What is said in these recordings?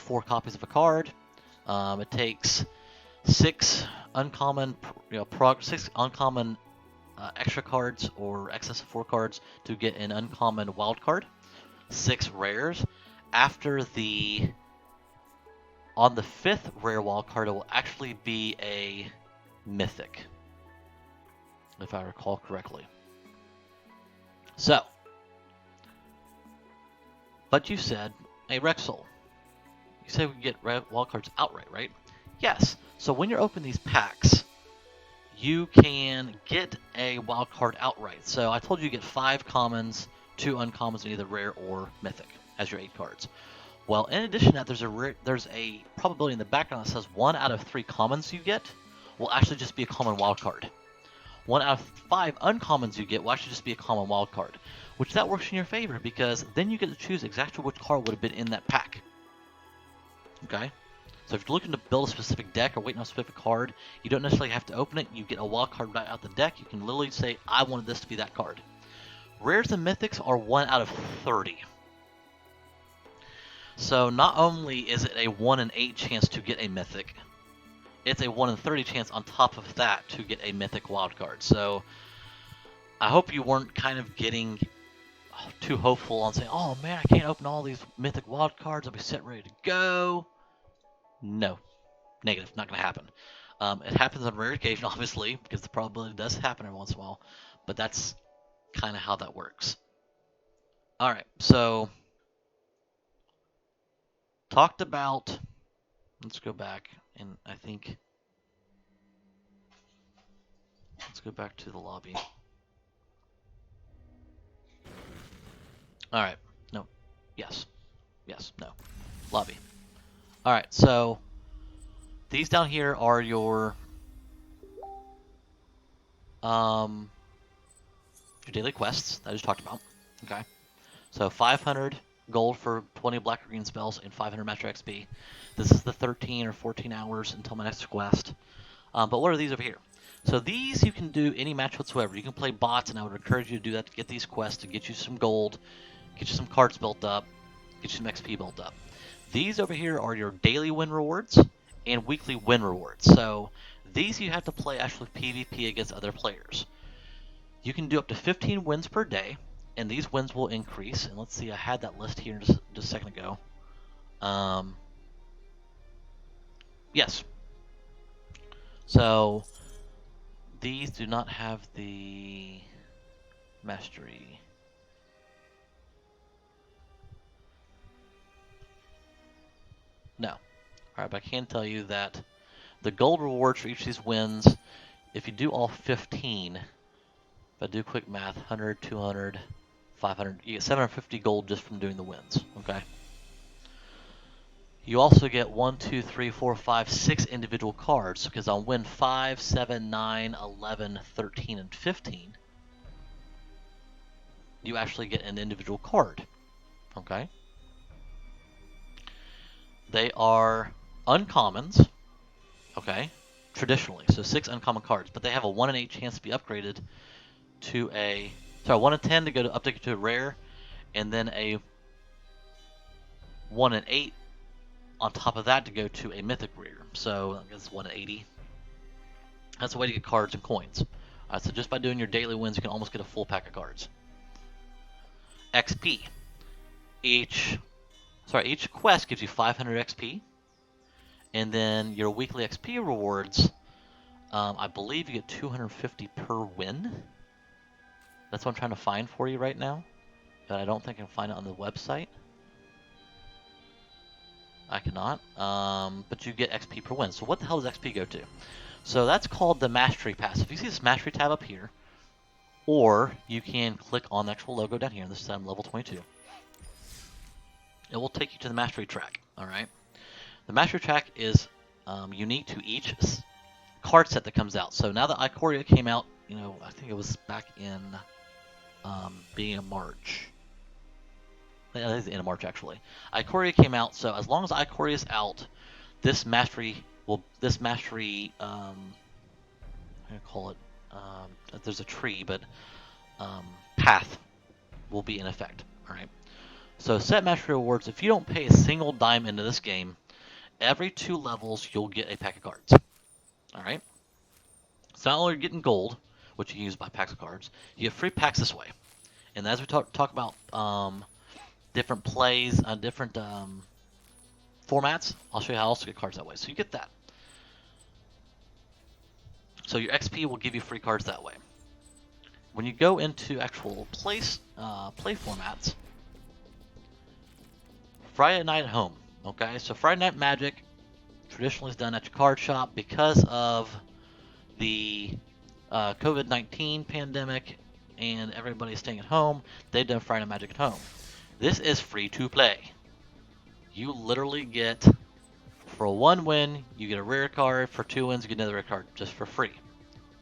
4 copies of a card. It takes 6 uncommon, six uncommon extra cards or excess of 4 cards to get an uncommon wild card. 6 rares. On the 5th rare wild card, it will actually be a mythic, if I recall correctly. So, but you said, hey Rexel, you said we can get red wild cards outright, right? Yes. So when you're opening these packs, you can get a wild card outright. So I told you get 5 commons, 2 uncommons, and either rare or mythic as your 8 cards. Well, in addition to that, there's a probability in the background that says 1 out of 3 commons you get will actually just be a common wild card. 1 out of 5 uncommons you get will actually just be a common wild card, which that works in your favor because then you get to choose exactly which card would have been in that pack. Okay? So if you're looking to build a specific deck or waiting on a specific card, you don't necessarily have to open it. You get a wild card right out the deck. You can literally say, I wanted this to be that card. Rares and mythics are 1 out of 30. So not only is it a 1 in 8 chance to get a mythic, it's a 1 in 30 chance on top of that to get a mythic wildcard. So I hope you weren't kind of getting too hopeful on saying, oh man, I can't open all these mythic wildcards, I'll be set ready to go. No. Negative. Not going to happen. It happens on rare occasion, obviously, because the probability does happen every once in a while, but that's kind of how that works. Alright, so talked about, let's go back, and I think, let's go back to the lobby. Alright, no, yes, no, lobby. Alright, so these down here are your daily quests that I just talked about, okay? So 500 gold for 20 black or green spells and 500 Master XP. This is the 13 or 14 hours until my next quest. But what are these over here? So these you can do any match whatsoever. You can play bots, and I would encourage you to do that to get these quests, to get you some gold, get you some cards built up, get you some XP built up. These over here are your daily win rewards and weekly win rewards. So these you have to play actually PvP against other players. You can do up to 15 wins per day, and these wins will increase. And let's see, I had that list here just a second ago. Yes. So these do not have the mastery. No. Alright, but I can tell you that the gold rewards for each of these wins, if you do all 15, if I do quick math, 100, 200, 500, you get 750 gold just from doing the wins, okay? You also get 1, 2, 3, 4, 5, 6 individual cards, because on win 5, 7, 9, 11, 13, and 15, you actually get an individual card, okay? They are uncommons, okay, traditionally, so 6 uncommon cards, but they have a 1 in 8 chance to be upgraded to a, sorry, 1 in 10 to go to update to a rare, and then a 1 in 8 on top of that to go to a mythic rare. So I guess 1 in 80. That's the way to get cards and coins. So just by doing your daily wins, you can almost get a full pack of cards. XP. Each quest gives you 500 XP, and then your weekly XP rewards, I believe you get 250 per win. That's what I'm trying to find for you right now, but I don't think I can find it on the website. I cannot, but you get XP per win. So what the hell does XP go to? So that's called the Mastery Pass. If you see this Mastery tab up here, or you can click on the actual logo down here, this is level 22. It will take you to the Mastery track, alright? The Mastery track is unique to each card set that comes out. So now that Ikoria came out, you know, I think it was back in beginning of March. I think it's the end of March, actually. Ikoria came out, so as long as Ikoria is out, this mastery I'm gonna call it, there's a tree, but path will be in effect, alright? So set mastery rewards, if you don't pay a single dime into this game, every 2 levels you'll get a pack of cards. Alright? So not only are you getting gold, which you can use by packs of cards, you get free packs this way. And as we talk about different plays, different formats, I'll show you how else to get cards that way. So you get that. So your XP will give you free cards that way. When you go into actual play formats, Friday night at home. Okay, so Friday Night Magic traditionally is done at your card shop because of the COVID-19 pandemic and everybody's staying at home. They've done Friday Night Magic at home. This is free to play. You literally get, for 1 win, you get a rare card. For 2 wins, you get another rare card just for free.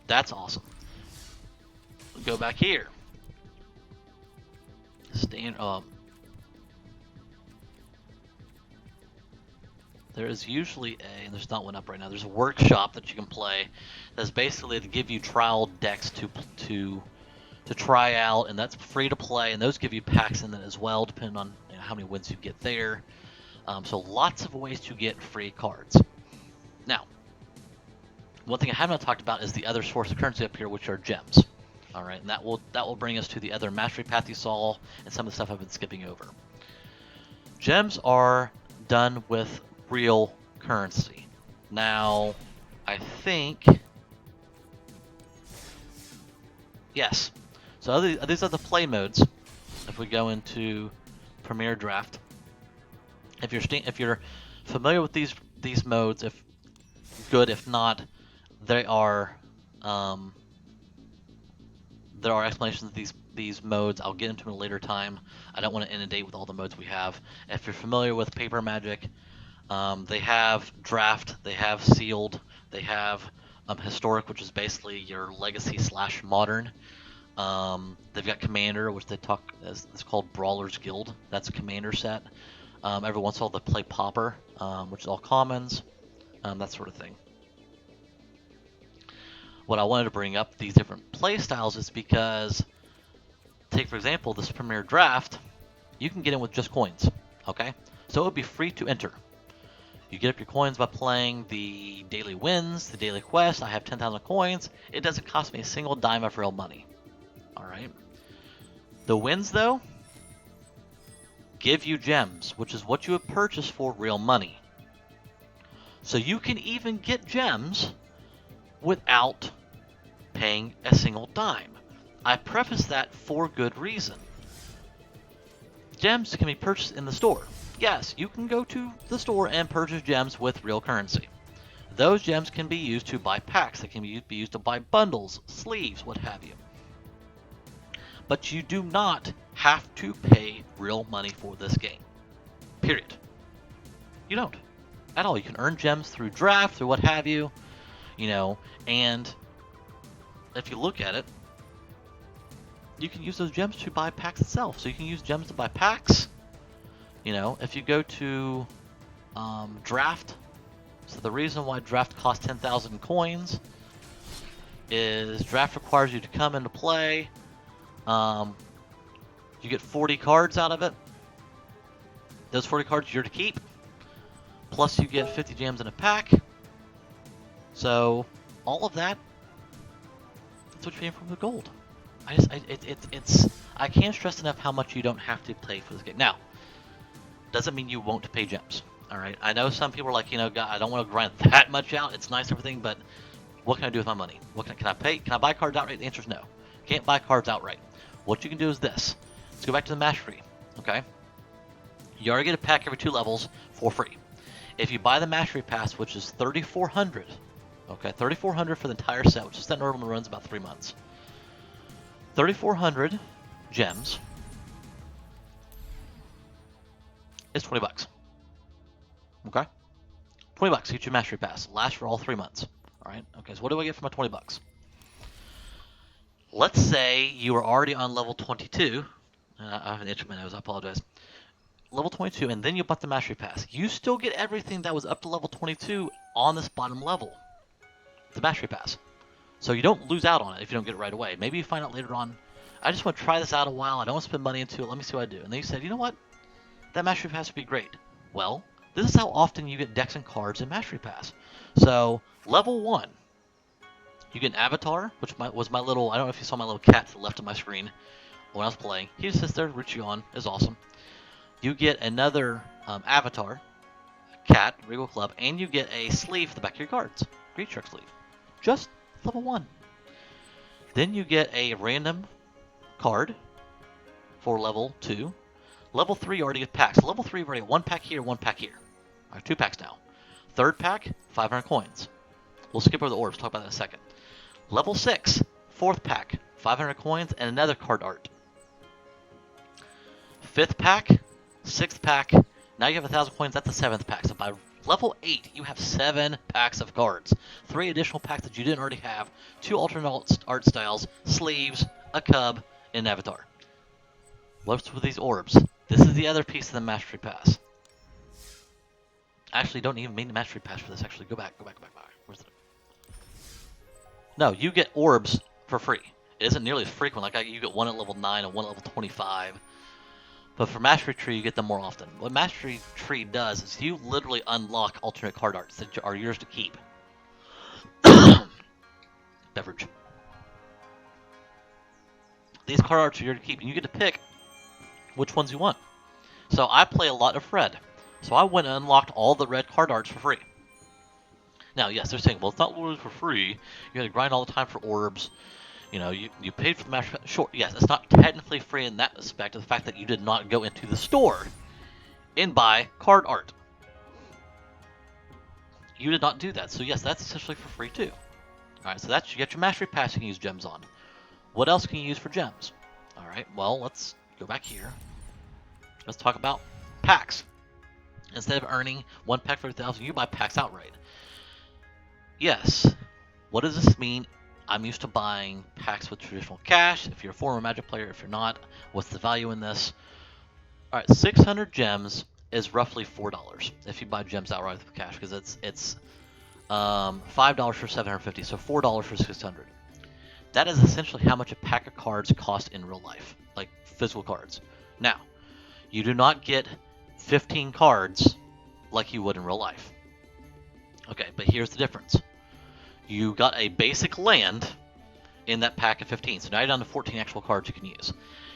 That's awesome. Go back here. There is usually and there's not one up right now. There's a workshop that you can play. That's basically to give you trial decks to try out, and that's free to play. And those give you packs in it as well, depending on how many wins you get there. So lots of ways to get free cards. Now, one thing I have not talked about is the other source of currency up here, which are gems. All right, and that will bring us to the other mastery path you saw and some of the stuff I've been skipping over. Gems are done with real currency. Now, I think yes. So these are the play modes. If we go into Premier Draft, if you're familiar with these modes, if good, if not, they are there are explanations of these modes. I'll get into them at a later time. I don't want to inundate with all the modes we have. If you're familiar with Paper Magic, they have Draft, they have Sealed, they have Historic, which is basically your Legacy / Modern. They've got Commander, which they talk as it's called Brawler's Guild. That's a Commander set. Every once in a while they play Pauper, which is all commons, that sort of thing. What I wanted to bring up these different play styles is because, take for example this Premier Draft, you can get in with just coins. Okay, so it would be free to enter. You get up your coins by playing the daily wins, the daily quest. I have 10,000 coins. It doesn't cost me a single dime of real money. Alright. The wins, though, give you gems, which is what you would purchase for real money. So you can even get gems without paying a single dime. I preface that for good reason. Gems can be purchased in the store. Yes, you can go to the store and purchase gems with real currency. Those gems can be used to buy packs. They can be used to buy bundles, sleeves, what have you. But you do not have to pay real money for this game. Period. You don't. At all. You can earn gems through draft, through what have you. And if you look at it, you can use those gems to buy packs itself. So you can use gems to buy packs. If you go to draft, so the reason why draft costs 10,000 coins is draft requires you to come into play. You get 40 cards out of it. Those 40 cards you're to keep. Plus you get 50 gems in a pack. So all of that, that's what you're paying for the gold. I can't stress enough how much you don't have to pay for this game. Now, doesn't mean you won't pay gems. All right. I know some people are like, God, I don't want to grind that much out. It's nice and everything, but what can I do with my money? Can I pay? Can I buy cards outright? The answer is no. Can't buy cards outright. What you can do is this. Let's go back to the mastery. Okay. You already get a pack every 2 levels for free. If you buy the mastery pass, which is 3,400, okay, 3,400 for the entire set, which is that normally runs about 3 months. 3,400 gems is $20. Okay, $20 get your mastery pass. Lasts for all 3 months. All right. Okay. So what do I get for my $20? Let's say you are already on level 22. I have an itch in my nose. I apologize. Level 22, and then you bought the mastery pass. You still get everything that was up to level 22 on this bottom level. The mastery pass. So you don't lose out on it if you don't get it right away. Maybe you find out later on, I just want to try this out a while. I don't want to spend money into it. Let me see what I do. And then you said, you know what? that Mastery Pass would be great. Well, this is how often you get decks and cards in Mastery Pass. So, level 1, you get an avatar, which was my little, I don't know if you saw my little cat to the left of my screen when I was playing. He just sits there, roots you on, is awesome. You get another avatar, cat, Regal Club, and you get a sleeve for the back of your cards. Great Shark sleeve. Just level 1. Then you get a random card for level 2. Level 3, you already get packs. Level 3, you already get 1 pack here, 1 pack here. Alright, 2 packs now. Third pack, 500 coins. We'll skip over the orbs, talk about that in a second. Level 6, 4th pack, 500 coins and another card art. 5th pack, 6th pack, now you have 1,000 coins, that's the 7th pack. So by level 8, you have 7 packs of cards. 3 additional packs that you didn't already have, 2 alternate art styles, sleeves, a cub, and an avatar. What's with these orbs? This is the other piece of the Mastery Pass. Actually, don't even mean the Mastery Pass for this. Actually, go back. Where's the... No, you get orbs for free. It isn't nearly as frequent. Like you get one at level 9 and one at level 25. But for Mastery Tree, you get them more often. What Mastery Tree does is you literally unlock alternate card arts that are yours to keep. Beverage. These card arts are yours to keep, and you get to pick which ones you want. So I play a lot of red. So I went and unlocked all the red card arts for free. Now, yes, they're saying, well, it's not literally for free. You had to grind all the time for orbs. You know, you paid for the Mastery Pass. Sure, yes, it's not technically free in that respect of the fact that you did not go into the store and buy card art. You did not do that. So, yes, that's essentially for free, too. Alright, so that's, you get your Mastery Pass you can use gems on. What else can you use for gems? Alright, well, let's go back here. Let's talk about packs. Instead of earning 1 pack for 1,000, you buy packs outright. Yes. What does this mean? I'm used to buying packs with traditional cash. If you're a former Magic player, if you're not, what's the value in this? Alright, 600 gems is roughly $4 if you buy gems outright with cash, because it's $5 for 750, so $4 for 600. That is essentially how much a pack of cards cost in real life, like physical cards. Now, you do not get 15 cards like you would in real life. Okay, but here's the difference. You got a basic land in that pack of 15, so now you're down to 14 actual cards you can use.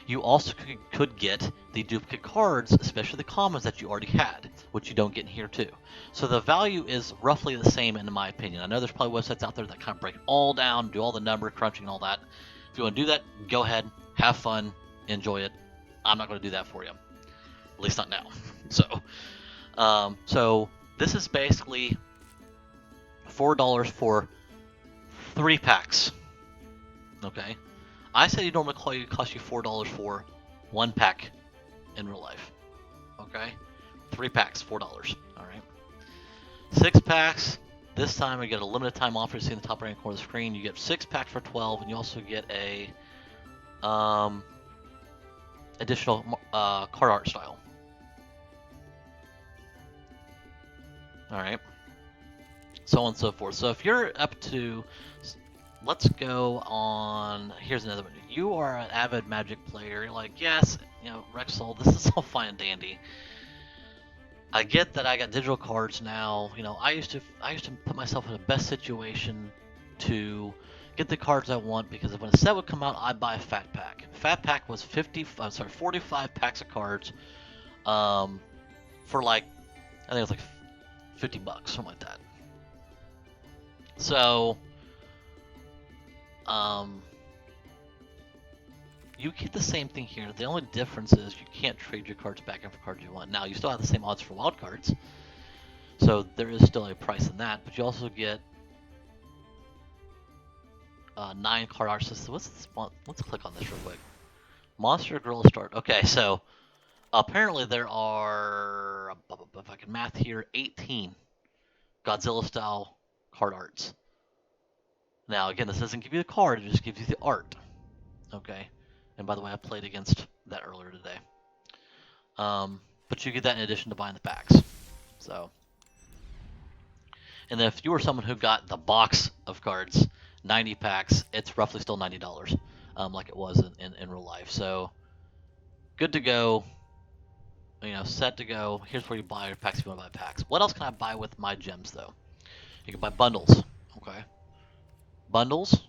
You also could get the duplicate cards, especially the commons that you already had, which you don't get in here too. So the value is roughly the same in my opinion. I know there's probably websites out there that kind of break it all down, do all the number crunching and all that. If you want to do that, go ahead, have fun, enjoy it. I'm not going to do that for you. At least not now. So this is basically $4 for 3 packs. Okay, I said you normally cost you $4 for 1 pack in real life. Okay, 3 packs, $4. All right, 6 packs. This time we get a limited time offer. You see in the top right corner of the screen. You get 6 packs for 12, and you also get a additional card art style. All right, so on and so forth. So if you're up to, let's go on, here's another one. You are an avid Magic player. You're like, yes, you know, Rexall, this is all fine and dandy. I get that I got digital cards now. You know, I used to put myself in the best situation to get the cards I want, because when a set would come out, I'd buy a fat pack. Fat pack was 45 packs of cards, for like, I think it was like $50, something like that. So, you get the same thing here. The only difference is you can't trade your cards back in for cards you want. Now, you still have the same odds for wild cards, so there is still a price in that, but you also get 9 card art systems. What's this? Let's click on this real quick. Monster Gorilla Start. Okay, so apparently there are, if I can math here, 18 Godzilla-style card arts. Now, again, this doesn't give you the card, it just gives you the art. Okay, and by the way, I played against that earlier today. But you get that in addition to buying the packs. So, and then if you were someone who got the box of cards, 90 packs, it's roughly still $90, like it was in real life. So, good to go. set to go. Here's where you buy your packs if you want to buy packs. What else can I buy with my gems though? You can buy bundles. Okay. Bundles,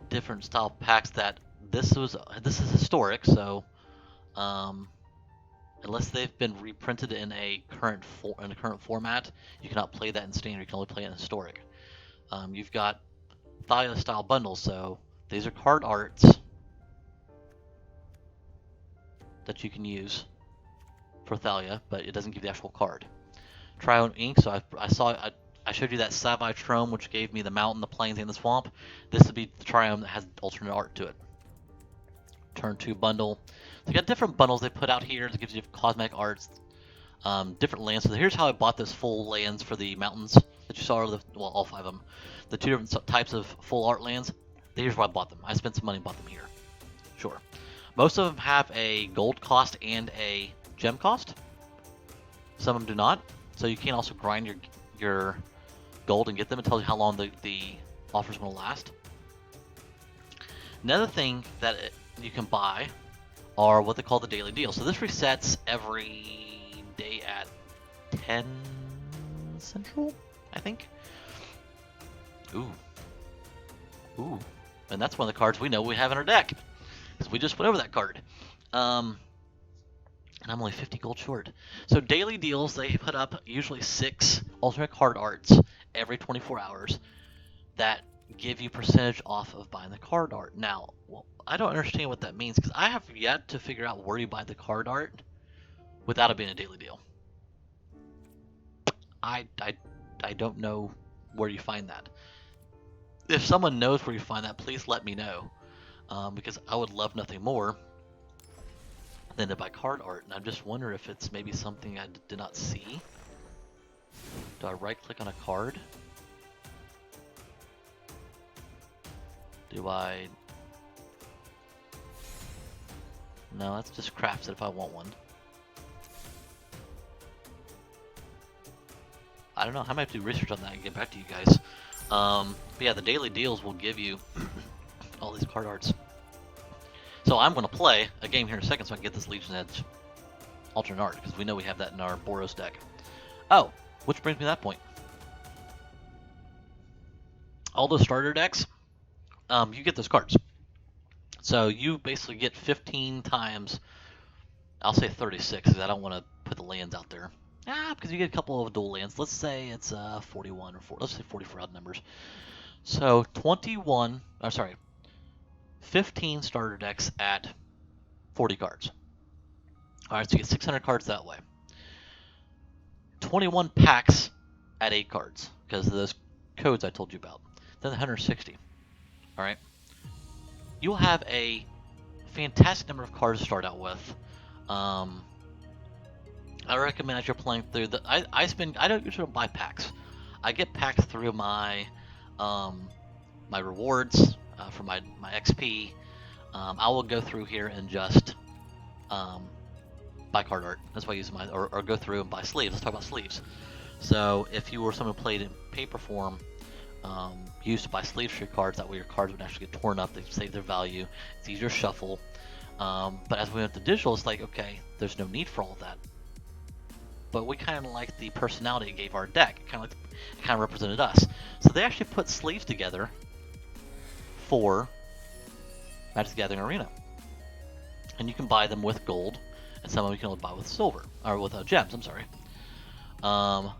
different style packs that this is historic, so um, unless they've been reprinted in a current format, you cannot play that in standard. You can only play it in historic. You've got Thalia style bundles, so these are card arts that you can use for Thalia, but it doesn't give the actual card. Trione Ink, so I showed you that Savai Trome, which gave me the mountain, the plains, and the swamp. This would be the Triome that has alternate art to it. Turn 2 bundle. So you got different bundles they put out here that gives you cosmetic arts, different lands. So here's how I bought this full lands for the mountains that you saw, well, all 5 of them. The 2 different types of full art lands. Here's where I bought them. I spent some money and bought them here. Sure. Most of them have a gold cost and a gem cost. Some of them do not. So you can also grind your gold and get them. It tells you how long the offer's going to last. Another thing that you can buy are what they call the daily deals. So this resets every day at 10 Central, I think. Ooh. And that's one of the cards we know we have in our deck, because we just went over that card. And I'm only 50 gold short. So daily deals, they put up usually 6 alternate card arts every 24 hours that give you percentage off of buying the card art. Now, well, I don't understand what that means, because I have yet to figure out where you buy the card art without it being a daily deal. I don't know where you find that. If someone knows where you find that, please let me know, because I would love nothing more than to buy card art. And I'm just wondering if it's maybe something I did not see. Do I right click on a card? Do I... No, that's just crafts it if I want one. I don't know. I might have to do research on that and get back to you guys. But yeah, the daily deals will give you all these card arts. So I'm going to play a game here in a second so I can get this Legion's Edge alternate art, because we know we have that in our Boros deck. Oh, which brings me to that point. All those starter decks, you get those cards. So you basically get 15 times, I'll say 36, because I don't want to put the lands out there. Because you get a couple of dual lands. Let's say it's 41 or 4. Let's say 44 odd numbers. So 15 starter decks at 40 cards. Alright, so you get 600 cards that way. 21 packs at 8 cards, because of those codes I told you about. Then 160. Alright. You'll have a fantastic number of cards to start out with. I recommend as you're playing through I don't usually buy packs. I get packs through my my rewards for my XP. I will go through here and just buy card art. That's why I use my or go through and buy sleeves. Let's talk about sleeves. So if you were someone who played in paper form, you used to buy sleeves for your cards. That way your cards would actually get torn up. They save their value. It's easier to shuffle. But as we went to digital, it's like, okay, there's no need for all of that. But we kind of like the personality it gave our deck. It kind of represented us. So they actually put sleeves together for Magic the Gathering Arena, and you can buy them with gold, and some of them you can only buy with silver or with gems. I'm sorry. But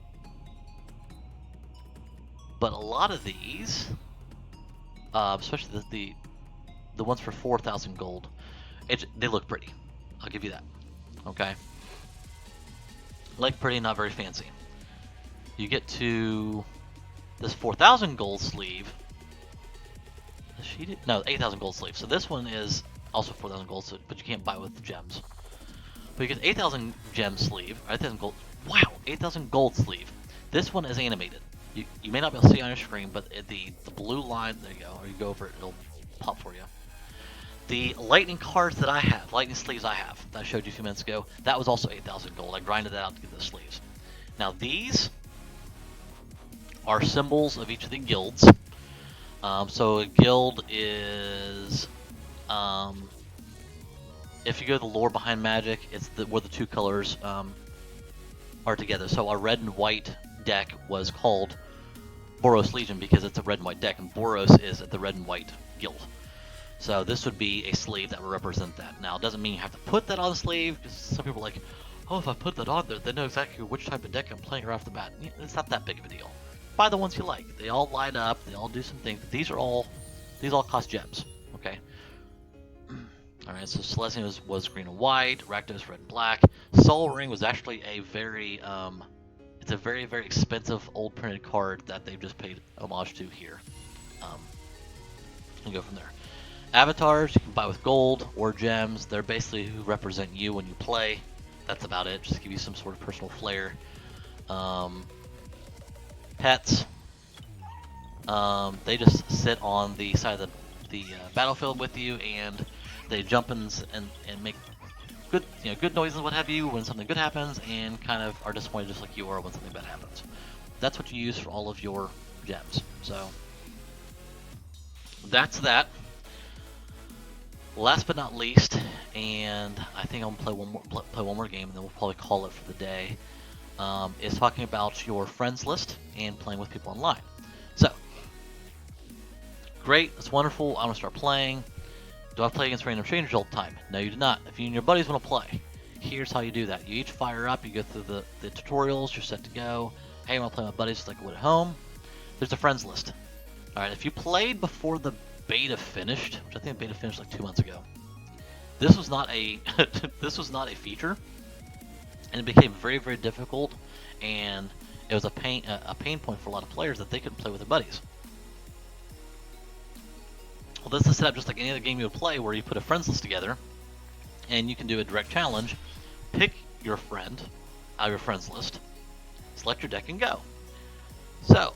a lot of these, especially the ones for 4,000 gold, they look pretty. I'll give you that. Okay. Like pretty, not very fancy. You get to this 4,000 gold sleeve. No, 8,000 gold sleeve. So this one is also 4,000 gold, but you can't buy it with the gems. But you get 8,000 gem sleeve, or 8,000 gold. Wow, 8,000 gold sleeve. This one is animated. You may not be able to see it on your screen, but the blue line, there you go, or you go over it, it'll pop for you. The lightning cards that I have, lightning sleeves I have, that I showed you a few minutes ago, that was also 8,000 gold. I grinded that out to get the sleeves. Now these are symbols of each of the guilds. So a guild is if you go to the lore behind Magic, it's where the two colors are together. So our red and white deck was called Boros Legion because it's a red and white deck, and Boros is the red and white guild. So this would be a sleeve that would represent that. Now, it doesn't mean you have to put that on the sleeve, because some people are like, oh, if I put that on there, they know exactly which type of deck I'm playing right off the bat. It's not that big of a deal. Buy the ones you like. They all light up, they all do some things, but these all cost gems, okay? Alright, so Celestia was green and white, Rakdos red and black. Soul Ring was actually a very, it's a very, very expensive old printed card that they've just paid homage to here. And go from there. Avatars, you can buy with gold or gems. They're basically who represent you when you play. That's about it, just to give you some sort of personal flair. Pets, they just sit on the side of the battlefield with you, and they jump in and make good noises, what have you, when something good happens, and kind of are disappointed just like you are when something bad happens. That's what you use for all of your gems. So that's that. Last but not least, and I think I'm gonna play one more game, and then we'll probably call it for the day. Is talking about your friends list and playing with people online. So, great, it's wonderful. I'm gonna start playing. Do I play against random strangers all the time? No, you do not. If you and your buddies want to play, here's how you do that. You each fire up. You go through the tutorials. You're set to go. Hey, I want to play with my buddies just like I would at home. There's a friends list. All right, if you played before the beta finished, which I think the beta finished like 2 months ago, this was not a this was not a feature, and it became very, very difficult, and it was a pain point for a lot of players that they couldn't play with their buddies. Well, this is set up just like any other game you would play, where you put a friends list together, and you can do a direct challenge, pick your friend out of your friends list, select your deck, and go. So,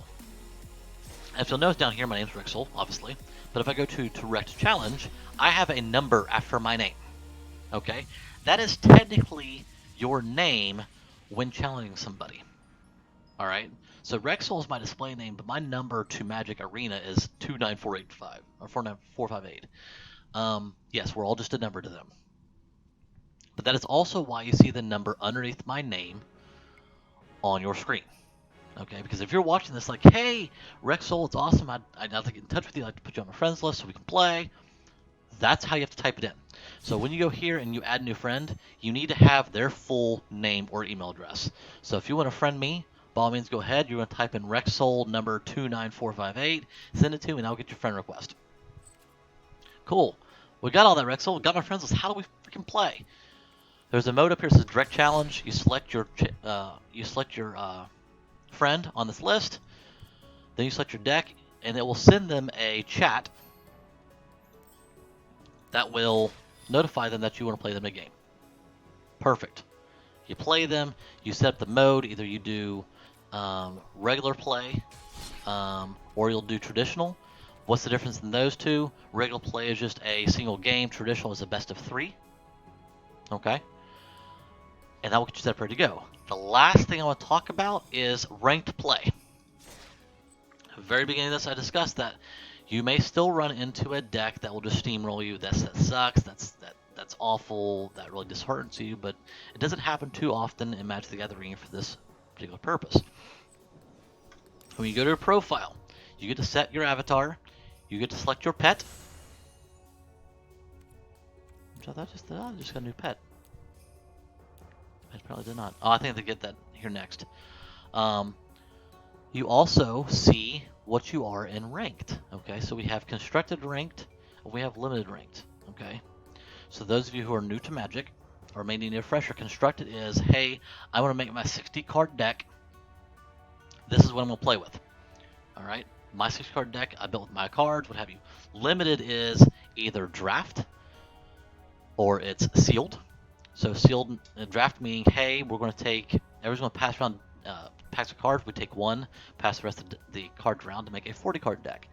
as you'll notice down here, my name's Rixel, obviously, but if I go to direct challenge, I have a number after my name. Okay, that is technically your name when challenging somebody. All right, so Rexel is my display name, but my number to Magic Arena is 29485 or 49458. Yes, we're all just a number to them. But that is also why you see the number underneath my name on your screen. Okay, because if you're watching this like, hey, Rexel, it's awesome, I'd like to get in touch with you, I'd like to put you on my friends list so we can play, that's how you have to type it in. So when you go here and you add a new friend, you need to have their full name or email address. So if you want to friend me, by all means go ahead, you're going to type in Rexel number 29458, send it to me, and I'll get your friend request. Cool. We got all that, Rexel. We got my friends list. How do we freaking play? There's a mode up here that says direct challenge. You select your friend on this list, then you select your deck, and it will send them a chat that will notify them that you want to play them in a game. Perfect. You play them, you set up the mode, either you do regular play or you'll do traditional. What's the difference in those two? Regular play is just a single game, traditional is a best of 3. Okay? And that will get you set up ready to go. The last thing I want to talk about is ranked play. At the very beginning of this, I discussed that you may still run into a deck that will just steamroll you. That sucks. That's awful. That really disheartens you. But it doesn't happen too often in Magic the Gathering for this particular purpose. When you go to a profile, you get to set your avatar. You get to select your pet. Which I thought just got a new pet. I probably did not. Oh, I think they get that here next. You also see what you are in ranked. Okay, so we have constructed ranked, and we have limited ranked. Okay, so those of you who are new to Magic or may need a refresher, constructed is, hey, I want to make my 60 card deck. This is what I'm going to play with. All right, my 60 card deck I built with my cards, what have you. Limited is either draft or it's sealed. So sealed draft meaning, hey, we're going to take, everyone's going to pass around packs of cards. We take one, pass the rest of the cards around to make a 40 card deck.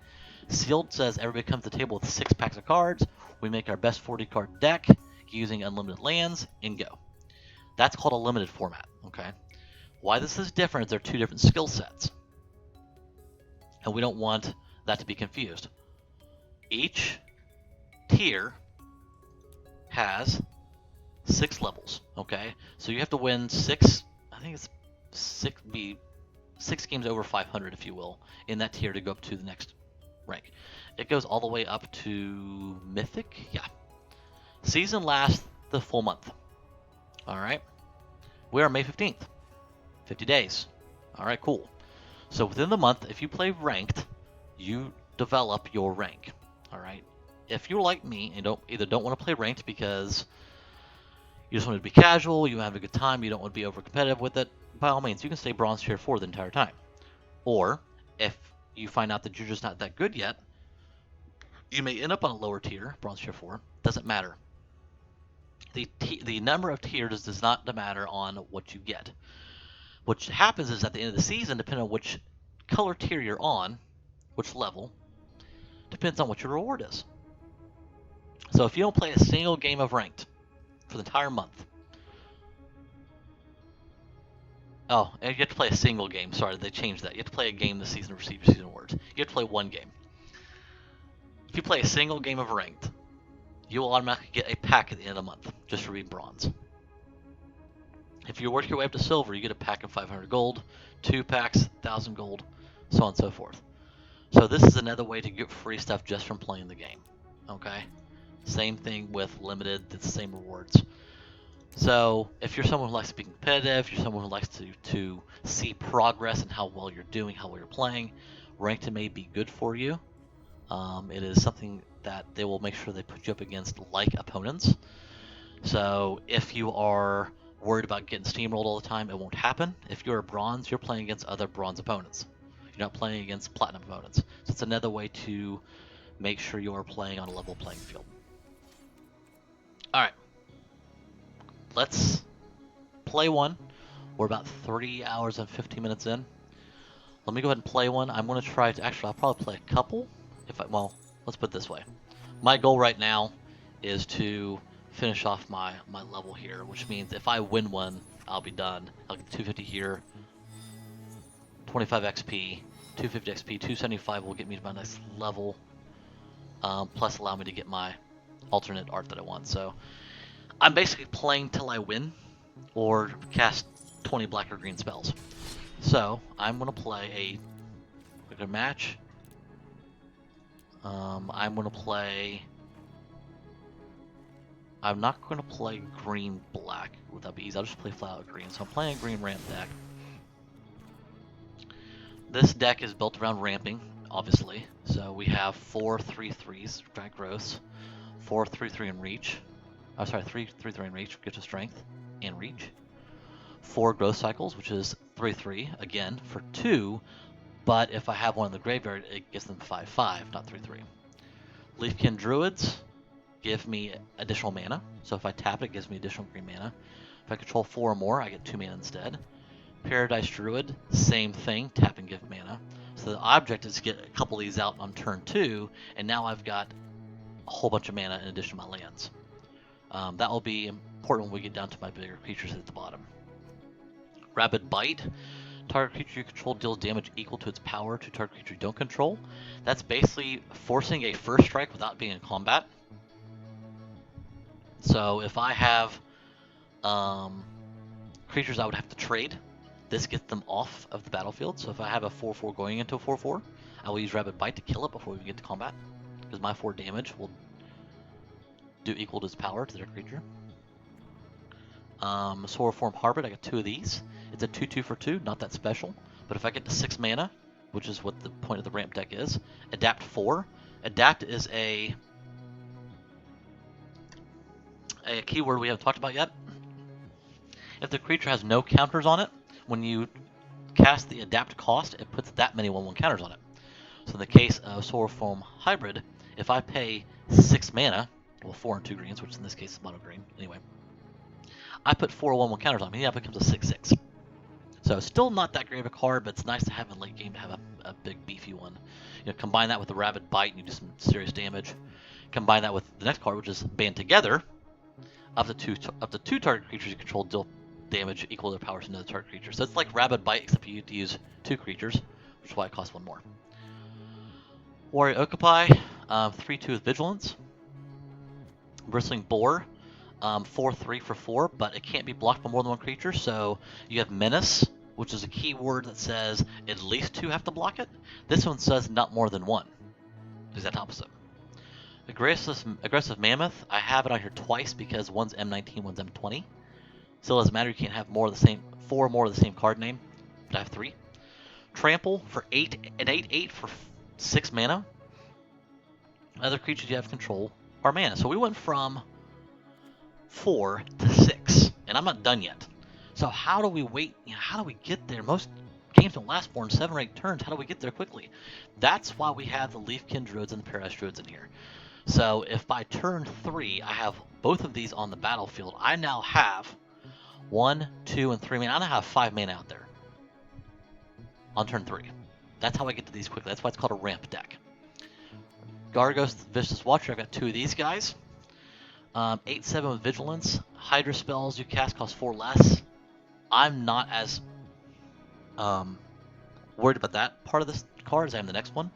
Sealed says everybody comes to the table with 6 packs of cards. We make our best 40 card deck using unlimited lands and go. That's called a limited format. Okay. Why this is different is they're 2 different skill sets. And we don't want that to be confused. Each tier has 6 levels. Okay, so you have to win 6. I think it's 6 games over 500, if you will, in that tier to go up to the next rank. It goes all the way up to Mythic. Yeah. Season lasts the full month. All right. We are May 15th. 50 days. All right, cool. So within the month, if you play ranked, you develop your rank. All right. If you're like me and don't want to play ranked because you just want to be casual, you have a good time, you don't want to be over competitive with it, by all means, you can stay bronze tier 4 the entire time. Or if you find out that you're just not that good yet, you may end up on a lower tier, bronze tier 4. Doesn't matter. The number of tiers does not matter on what you get. What happens is at the end of the season, depending on which color tier you're on, which level, depends on what your reward is. So if you don't play a single game of ranked for the entire month, oh, and you have to play a single game. Sorry, they changed that. You have to play a game this season to receive your season awards. You have to play one game. If you play a single game of ranked, you will automatically get a pack at the end of the month just for being bronze. If you work your way up to silver, you get a pack of 500 gold, 2 packs, 1,000 gold, so on and so forth. So this is another way to get free stuff just from playing the game. Okay? Same thing with limited, it's the same rewards. So if you're someone who likes to be competitive, you're someone who likes to see progress in how well you're doing, how well you're playing, ranked may be good for you. It is something that they will make sure they put you up against like opponents. So if you are worried about getting steamrolled all the time, it won't happen. If you're a bronze, you're playing against other bronze opponents. You're not playing against platinum opponents. So it's another way to make sure you are playing on a level playing field. Alright. Let's play one. We're about 30 hours and 15 minutes in. Let me go ahead and play one. I'm going to try to... Actually, I'll probably play a couple. Well, let's put it this way. My goal right now is to finish off my level here, which means if I win one, I'll be done. I'll get 250 here, 25 XP, 250 XP, 275 will get me to my next level, plus allow me to get my alternate art that I want. So I'm basically playing till I win or cast 20 black or green spells. So I'm going to play a match. I'm going to play... I'm not going to play green-black. That'd be easy. I'll just play flat-out green. So I'm playing a green ramp deck. This deck is built around ramping, obviously. So we have 4 3/3s, drag growths, 4 3/3 in reach. Oh, sorry, 3 3/3 in reach, gives us strength and reach. 4 growth cycles, which is 3/3, again, for 2. But if I have one in the graveyard, it gives them 5/5, not 3/3. Leafkin Druids give me additional mana. So if I tap it, it gives me additional green mana. If I control 4 or more, I get 2 mana instead. Paradise Druid, same thing, tap and give mana. So the object is to get a couple of these out on turn 2, and now I've got a whole bunch of mana in addition to my lands. That will be important when we get down to my bigger creatures at the bottom. Rabid Bite. Target creature you control deals damage equal to its power to target creature you don't control. That's basically forcing a first strike without being in combat. So if I have creatures I would have to trade, this gets them off of the battlefield. So if I have a 4/4 going into a 4/4, I will use Rabid Bite to kill it before we get to combat, because my 4 damage will do equal to its power to their creature. Soroform Harbor, I got 2 of these. It's a 2/2 for 2, not that special. But if I get to 6 mana, which is what the point of the ramp deck is, Adapt 4. Adapt is a keyword we haven't talked about yet. If the creature has no counters on it, when you cast the Adapt cost, it puts that many 1/1 counters on it. So in the case of Soroform Hybrid, if I pay 6 mana, well 4 and 2 greens, which in this case is mono green, anyway, I put 4 1/1 counters on it, it becomes a 6/6. So still not that great of a card, but it's nice to have in late game to have a big beefy one. You know, combine that with the Rabid Bite and you do some serious damage. Combine that with the next card, which is Band Together. Up to two target creatures you control deal damage equal to their powers to another target creature. So it's like Rabid Bite, except you have to use 2 creatures, which is why it costs 1 more. Warrior Occupy, 3/2 with Vigilance. Bristling Boar, 4/3 for 4, but it can't be blocked by more than one creature. So you have Menace, which is a keyword that says at least 2 have to block it. This one says not more than 1. Exact opposite. Aggressive Mammoth, I have it on here twice because one's M19, one's M20. Still doesn't matter, you can't have 4 more of the same card name, but I have 3. Trample for 8, an 8/8 for 6 mana. Other creatures you have control are mana. So we went from 4 to 6, and I'm not done yet. So how do we wait? How do we get there? Most games don't last more than 7 or 8 turns. How do we get there quickly? That's why we have the Leafkin Druids and the Paradise Druids in here. So if by turn 3 I have both of these on the battlefield, I now have 1, 2, and 3 mana. I now have 5 mana out there on turn 3. That's how I get to these quickly. That's why it's called a ramp deck. Gargos, Vicious Watcher, I've got 2 of these guys. 8/7 with Vigilance. Hydra spells you cast cost 4 less. I'm not as worried about that part of this card as I am the next one.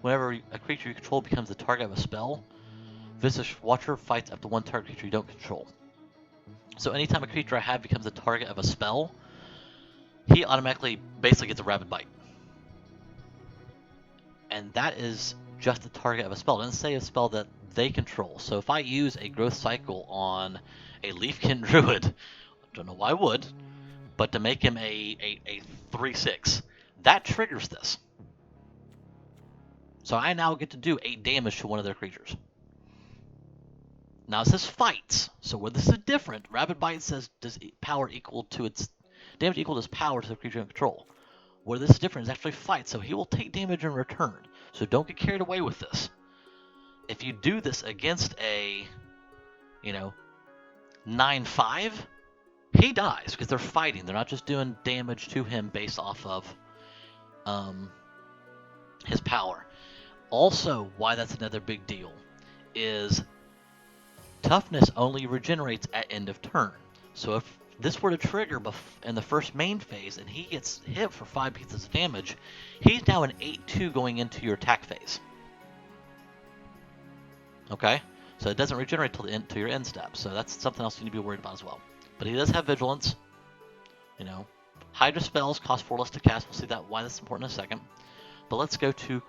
Whenever a creature you control becomes the target of a spell, Vicious Watcher fights up to 1 target creature you don't control. So anytime a creature I have becomes the target of a spell, he automatically basically gets a Rabid Bite. And that is just the target of a spell. It doesn't say a spell that they control. So if I use a Growth Cycle on a Leafkin Druid, I don't know why I would, but to make him a 3/6, that triggers this. So I now get to do 8 damage to one of their creatures. Now it says fights, so where this is different, Rabid Bite says does power equal to its damage equal to its power to the creature in control. Where this is different is actually fight, so he will take damage in return. So don't get carried away with this. If you do this against a, 9/5, he dies because they're fighting. They're not just doing damage to him based off of his power. Also, why that's another big deal is toughness only regenerates at end of turn. So if this were to trigger in the first main phase and he gets hit for 5 pieces of damage, he's now an 8/2 going into your attack phase. Okay? So it doesn't regenerate till your end step. So that's something else you need to be worried about as well. But he does have Vigilance. Hydra spells cost 4 less to cast. We'll see why that's important in a second. But let's go to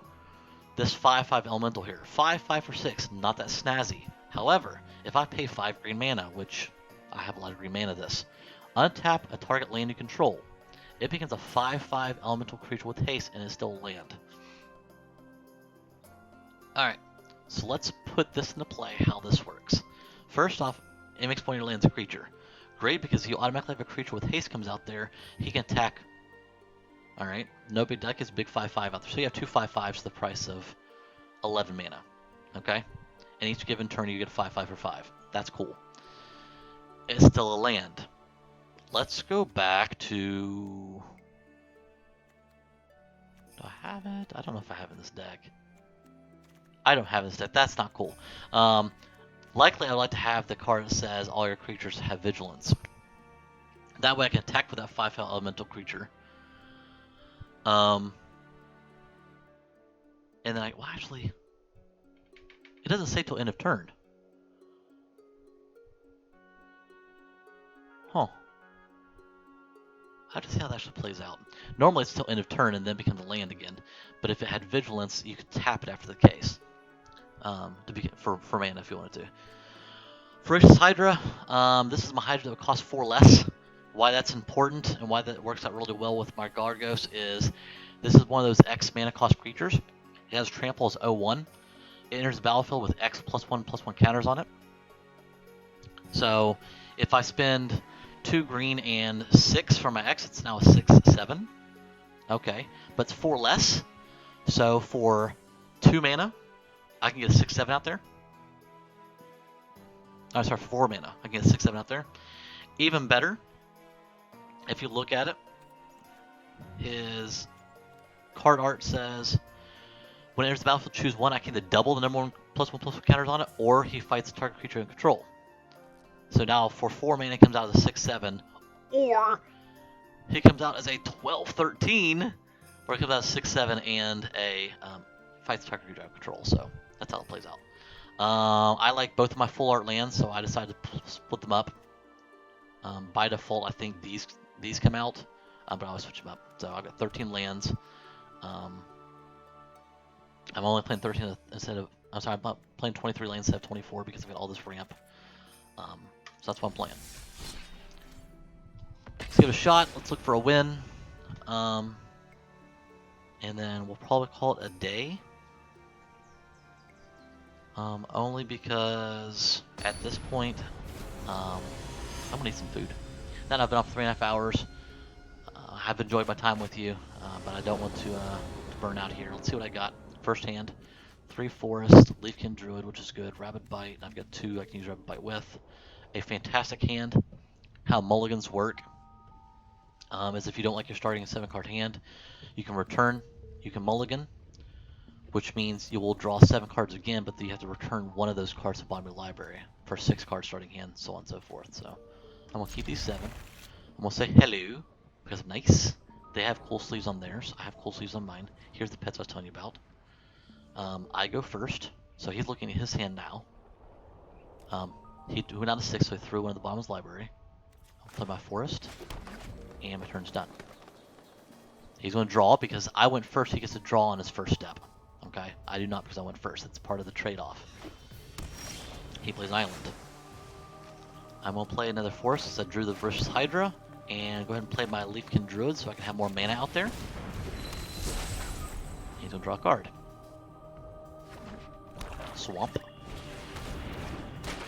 this 5/5 elemental here. 5/5 for 6, not that snazzy. However, if I pay 5 green mana, which I have a lot of green mana this, untap a target land you control. It becomes a 5/5 elemental creature with haste and is still land. Alright, so let's put this into play, how this works. First off, it makes one of your lands a creature. Great, because you automatically have a creature with haste comes out there, he can attack. Alright, no big deck is big 5/5 out there. So you have 2 5/5s to the price of 11 mana. Okay? And each given turn you get 5/5 for 5. That's cool. It's still a land. Let's go back to... Do I have it? I don't know if I have it in this deck. I don't have it in this deck. That's not cool. Likely I'd like to have the card that says all your creatures have Vigilance. That way I can attack with that 5/5 elemental creature. And then actually, it doesn't say till end of turn. Huh. I have to see how that actually plays out. Normally it's till end of turn and then becomes a land again. But if it had Vigilance, you could tap it after the case. For mana if you wanted to. Ferocious Hydra. This is my Hydra that would cost 4 less. Why that's important and why that works out really well with my Gargos is this is one of those X mana cost creatures. It has Trample as 0/1. It enters the battlefield with X +1/+1 counters on it. So if I spend 2 green and 6 for my X, it's now a 6/7. Okay, but it's 4 less. So for 2 mana, I can get a 6/7 out there. Oh, sorry, 4 mana. I can get a 6/7 out there. Even better, if you look at it, his card art says when it enters the battlefield, choose 1. I can either double the number 1 +1/+1 counters on it, or he fights the target creature in control. So now for 4 mana, it comes out as a 6/7, or he comes out as a 12/13, or he comes out as 6/7 and a fights the target creature in control. So that's how it plays out. I like both of my full art lands, so I decided to split them up. By default, I think these come out, but I always switch them up. So I've got 13 lands. I'm only playing 13 instead of. I'm sorry, I'm playing 23 lands instead of 24 because I've got all this ramp. So that's what I'm playing. Let's give it a shot. Let's look for a win. And then we'll probably call it a day. Only because at this point, I'm gonna need some food. Now I've been off 3.5 hours. I've enjoyed my time with you, but I don't want to burn out here. Let's see what I got. First hand, 3 Forest, Leafkin Druid, which is good. Rabid Bite, I've got 2 I can use Rabid Bite with. A fantastic hand. How mulligans work is if you don't like your starting 7-card hand, you can return, you can mulligan, which means you will draw 7 cards again, but you have to return one of those cards to the bottom of your library for 6-card starting hand, so on and so forth. So I'm gonna keep these 7. I'm gonna say hello because I'm nice. They have cool sleeves on theirs. I have cool sleeves on mine. Here's the pets I was telling you about. I go first, so he's looking at his hand now. He went out of 6, so he threw one at the bottom of his library. I'll play my forest, and my turn's done. He's going to draw because I went first. He gets to draw on his first step. Okay, I do not because I went first. That's part of the trade-off. He plays Island. I'm going to play another forest since I drew the Vicious Hydra, and go ahead and play my Leafkin Druid so I can have more mana out there. He's going to draw a card. Swamp.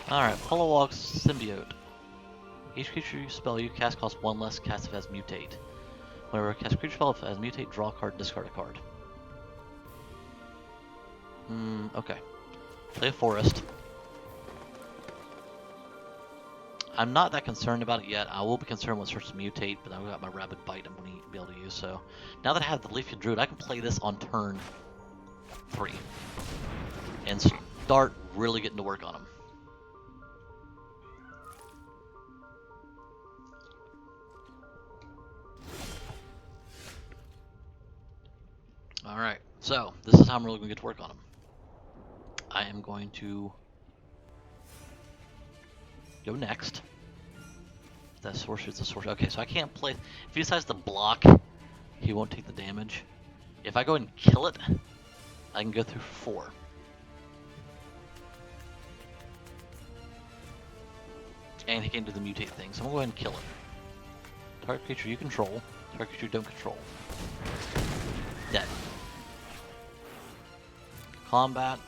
Alright, Polywog Symbiote. Each creature you spell you cast costs 1 less, cast if it has Mutate. Whenever a cast creature spell if it has Mutate, draw a card, discard a card. Okay. Play a forest. I'm not that concerned about it yet. I will be concerned when it starts to mutate, but I've got my Rabid Bite I'm going to be able to use. So now that I have the Leafkin Druid, I can play this on turn 3 and start really getting to work on him. Alright, so this is how I'm really going to get to work on him. I am going to go next. That sorcerer's a sorcerer. Okay, so I can't play. If he decides to block, he won't take the damage. If I go and kill it, I can go through 4. And he can do the mutate thing, so I'm going to go ahead and kill it. Target creature you control, target creature you don't control. Dead. Combat.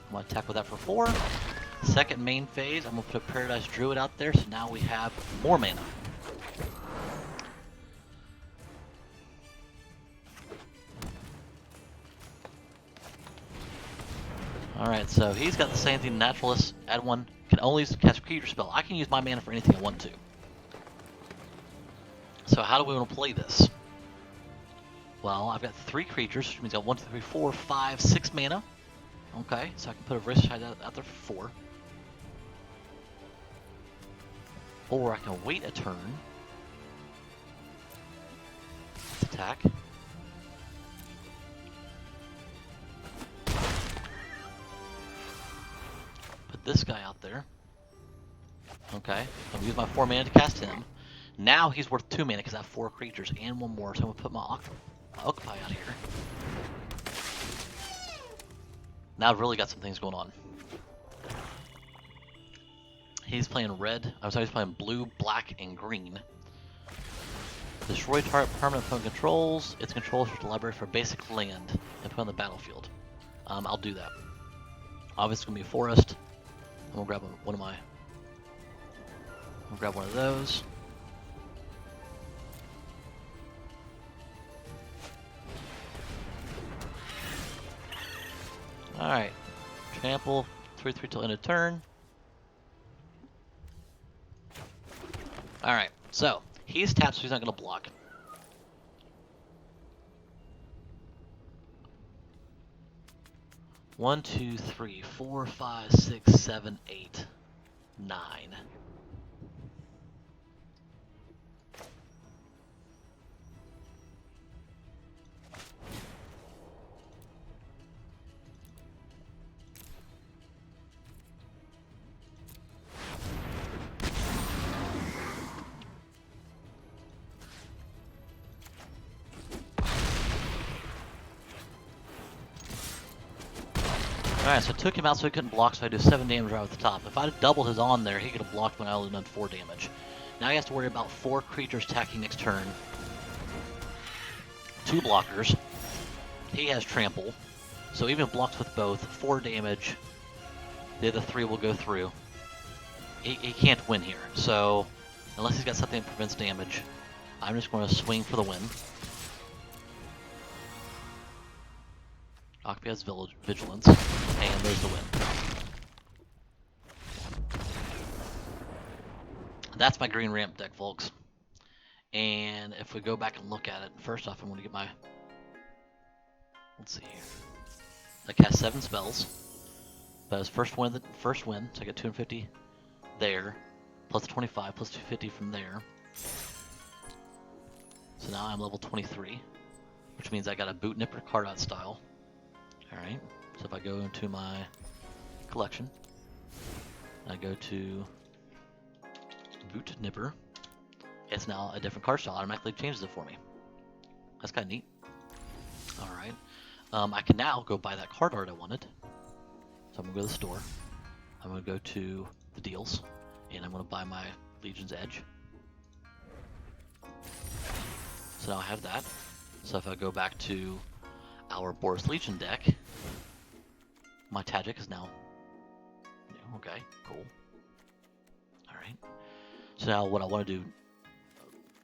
I'm going to attack with that for 4. Second main phase, I'm going to put a Paradise Druid out there, so now we have more mana. Alright, so he's got the same thing, Naturalist, add 1, can only cast a creature spell. I can use my mana for anything I want to. So how do we want to play this? Well, I've got 3 creatures, which means I have 1, 2, 3, 4, 5, 6 mana. Okay, so I can put a Wrist Shide out there for 4. Or I can wait a turn. Attack. Put this guy out there. Okay, I'm gonna use my 4 mana to cast him. Now he's worth 2 mana because I have 4 creatures and 1 more, so I'm gonna put my Occupy out here. Now I've really got some things going on. He's playing red. I'm sorry, he's playing blue, black, and green. Destroy target permanent opponent controls. Its controls to the library for basic land and put on the battlefield. I'll do that. Obviously, it's gonna be a forest. I'm gonna grab one of my. I'm gonna grab one of those. All right. Trample 3/3 till end of turn. Alright, so he's tapped, so he's not going to block. One, 2, 3, 4, 5, 6, 7, 8, 9. Alright, so I took him out so he couldn't block, so I do 7 damage right at the top. If I had doubled his on there, he could have blocked when I only done 4 damage. Now he has to worry about 4 creatures attacking next turn. 2 blockers. He has trample. So even blocks with both, 4 damage. The other 3 will go through. He can't win here. So, unless he's got something that prevents damage, I'm just going to swing for the win. Akpi has Vigilance, and there's the win. That's my green ramp deck, folks. And if we go back and look at it, first off, I'm going to get my... Let's see here. I cast 7 spells. That was first win, so I get 250 there, plus 25, plus 250 from there. So now I'm level 23, which means I got a Boot Nipper card out style. Alright, so if I go into my collection, I go to Boot Nipper, it's now a different card style, automatically changes it for me. That's kind of neat. Alright, I can now go buy that card art I wanted. So I'm going to go to the store, I'm going to go to the deals, and I'm going to buy my Legion's Edge. So now I have that. So if I go back to our Boros Legion deck, my Tajic is now new. Okay, cool. Alright. So now what I want to do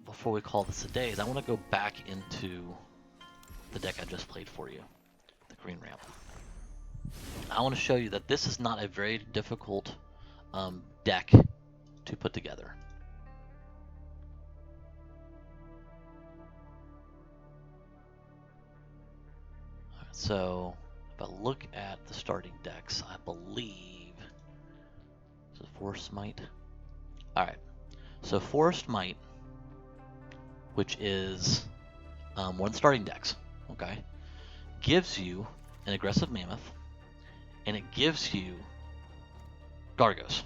before we call this a day is I want to go back into the deck I just played for you, the Green Ramp. I want to show you that this is not a very difficult deck to put together. Alright, so if I look at the starting decks, I believe this is Forest Smite. Alright, so Forest Smite, which is one of the starting decks, okay, gives you an aggressive Mammoth, and it gives you Gargos,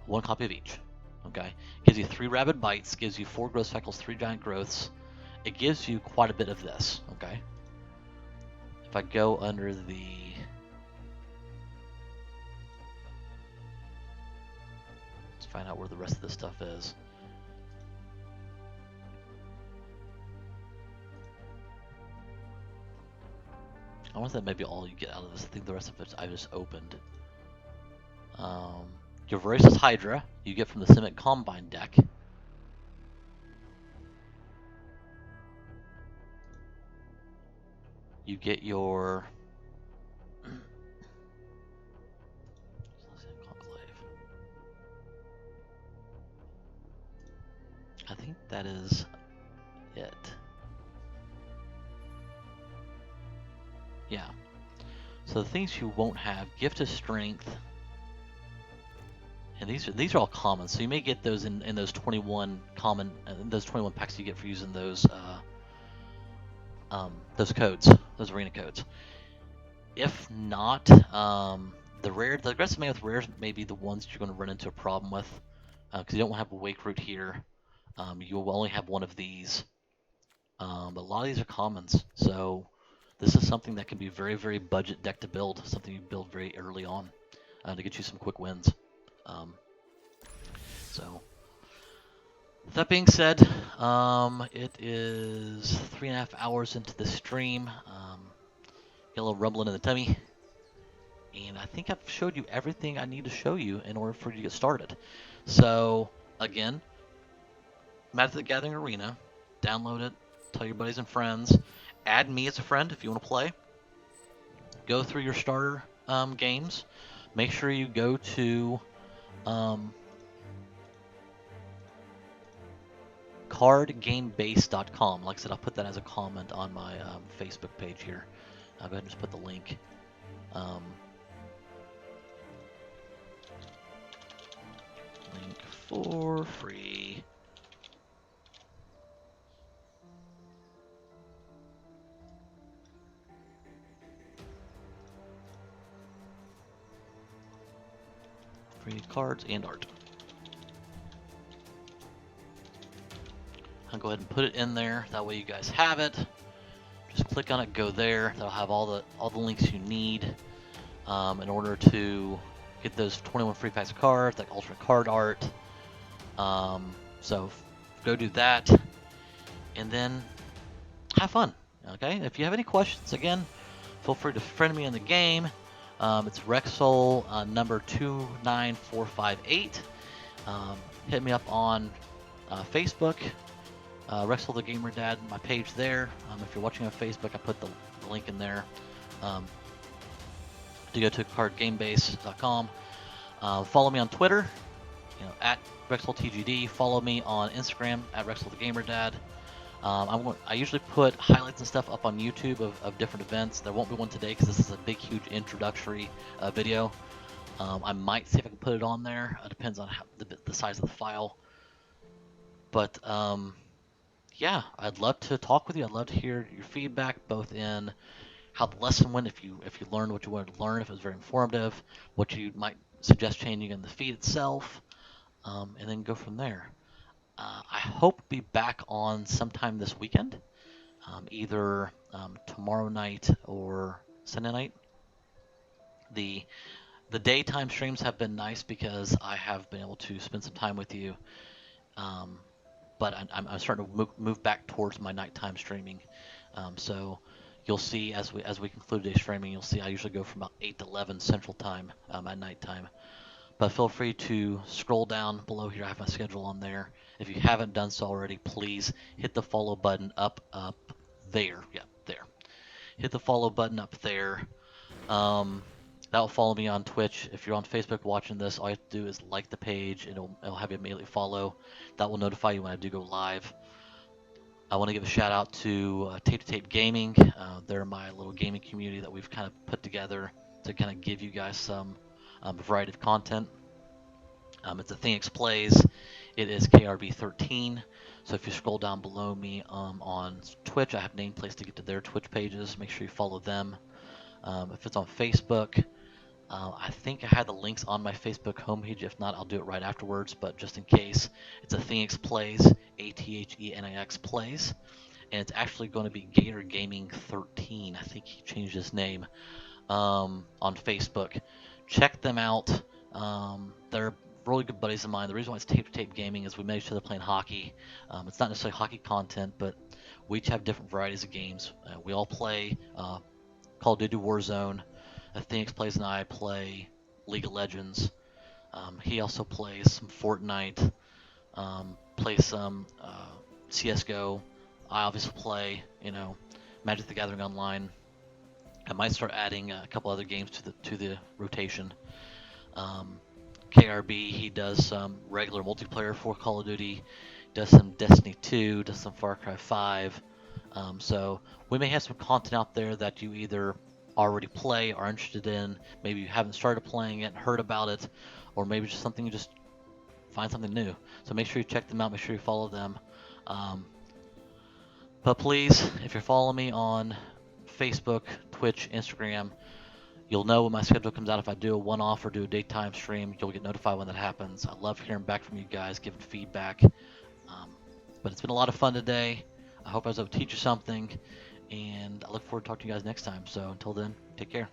1 copy of each. Okay, gives you 3 Rabid Bites, gives you 4 Growth Cycles, 3 Giant Growths. It gives you quite a bit of this. Okay, if I go under the let's find out where the rest of this stuff is. I want that maybe all you get out of this. I think the rest of it I just opened. Your Voracious Hydra you get from the Simic Combine deck. You get your Conclave. I think that is it. Yeah. So the things you won't have: Gift of Strength, and these are all common. So you may get those in those 21 common, those 21 packs you get for using those codes, those arena codes. If not, the aggressive Mammoth rares may be the ones you're going to run into a problem with, because you don't have a Wake Root here. You will only have one of these. But a lot of these are commons, so this is something that can be very, very budget deck to build, something you build very early on to get you some quick wins. So, with that being said, it is 3.5 hours into the stream. Get a little rumbling in the tummy, and I think I've showed you everything I need to show you in order for you to get started. So, again, Magic the Gathering Arena, download it, tell your buddies and friends, add me as a friend if you want to play. Go through your starter games. Make sure you go to cardgamebase.com. Like I said, I'll put that as a comment on my Facebook page here. I'll go ahead and just put the link. Link for free. Free cards and art. I'll go ahead and put it in there. That way you guys have it. Just click on it, go there. That'll have all the links you need. in order to get those 21 free packs of cards, like alternate card art. So go do that, and then have fun. Okay. If you have any questions, again, feel free to friend me in the game. It's Rexol number 29458. Hit me up on Facebook, Rexel the Gamer Dad, my page there. If you're watching on Facebook, I put the link in there to go to cardgamebase.com. Follow me on Twitter, at RexelTGD. Follow me on Instagram at Rexel the Gamer Dad. I usually put highlights and stuff up on YouTube of different events. There won't be one today because this is a big, huge introductory video. I might see if I can put it on there. It depends on the size of the file. But yeah, I'd love to talk with you. I'd love to hear your feedback, both in how the lesson went, if you learned what you wanted to learn, if it was very informative, what you might suggest changing in the feed itself, and then go from there. I hope to be back on sometime this weekend, either tomorrow night or Sunday night. The daytime streams have been nice because I have been able to spend some time with you. But I'm starting to move back towards my nighttime streaming. So you'll see as we conclude today's streaming, you'll see I usually go from about 8 to 11 Central Time at nighttime. But feel free to scroll down below here. I have my schedule on there. If you haven't done so already, please hit the follow button up there. Yeah, there. Hit the follow button up there. That will follow me on Twitch. If you're on Facebook watching this, all you have to do is like the page, and it'll have you immediately follow. That will notify you when I do go live. I want to give a shout out to Tape to Tape Gaming. They're my little gaming community that we've kind of put together to kind of give you guys some variety of content. It's a ThingX Plays. It is KRB13. So if you scroll down below me on Twitch, I have nameplates to get to their Twitch pages. Make sure you follow them. If it's on Facebook, I think I had the links on my Facebook homepage. If not, I'll do it right afterwards. But just in case, it's a ThingX Plays, ATHENIX Plays. And it's actually going to be Gator Gaming 13. I think he changed his name on Facebook. Check them out. They're really good buddies of mine. The reason why it's Tape to Tape Gaming is we met each other playing hockey. It's not necessarily hockey content, but we each have different varieties of games. We all play Call of Duty Warzone. ThingX Plays and I play League of Legends. He also plays some Fortnite, plays some CSGO. I obviously play, Magic the Gathering Online. I might start adding a couple other games to the rotation. KRB, he does some regular multiplayer for Call of Duty, does some Destiny 2, does some Far Cry 5. So we may have some content out there that you either already play, are interested in, maybe you haven't started playing it, heard about it, or maybe just something you just find something new. So make sure you check them out, make sure you follow them. But please, if you're following me on Facebook, Twitch, Instagram, you'll know when my schedule comes out. If I do a one-off or do a daytime stream, you'll get notified when that happens. I love hearing back from you guys, giving feedback. But it's been a lot of fun today. I hope I was able to teach you something, and I look forward to talking to you guys next time. So until then, take care.